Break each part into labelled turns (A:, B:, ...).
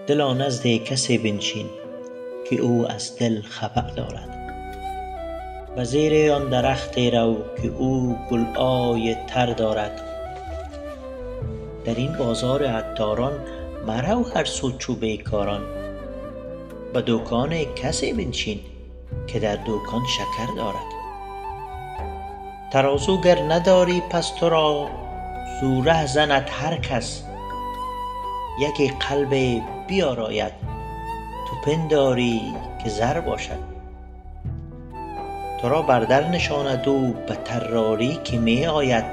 A: دلا نزد کسی بنشین که او از دل خبر دارد. و زیر آن درختی رو که او گل‌های تر دارد. در این بازار عطاران مرو هر سو چو بیکاران. به دکان کسی بنشین که در دکان شکر دارد. ترازو گر نداری پس تو را زو ره زند هر کس. یکی قلب بیاراید تو پنداری که زر باشد. تو را بر در نشاند او به طراری که می آید.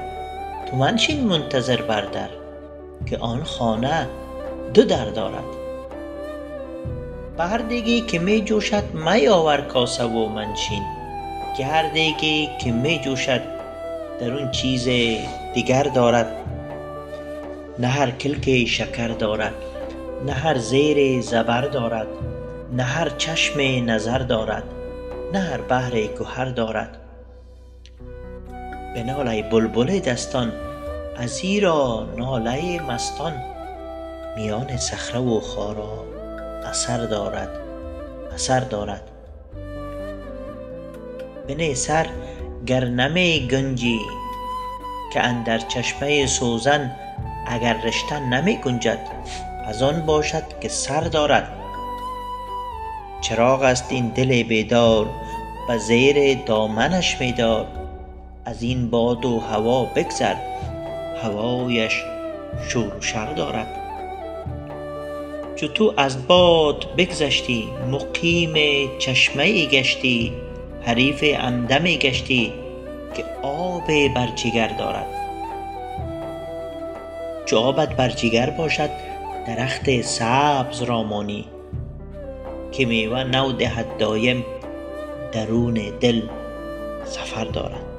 A: تو منشین منتظر بر در که آن خانه دو در دارد. به هر دیگی که می جوشد می آور کاسه و منشین که هر دیگی که می جوشد در اون چیز دیگر دارد. نه هر کلک شکر دارد، نه هر زیر زبر دارد، نه هر چشم نظر دارد، نه هر بحر گوهر دارد. به ناله بلبل دستان ازیرا ناله مستان. میان صخره و خارا اثر دارد. بنه سر گر نمی گنجی که اندر چشمه سوزن اگر رشته نمی گنجد از آن باشد که سر دارد. چراغ است این دل بیدار به زیر دامنش می دار. از این باد و هوا بگذر هوایش شور و شر دارد. چو تو از باد بگذشتی مقیم چشمه گشتی. حریف همدمی گشتی که آب بر جگر دارد. چو آبت بر جگر باشد درخت سبز را مانی که میوه نو دهد دایم درون دل سفر دارد.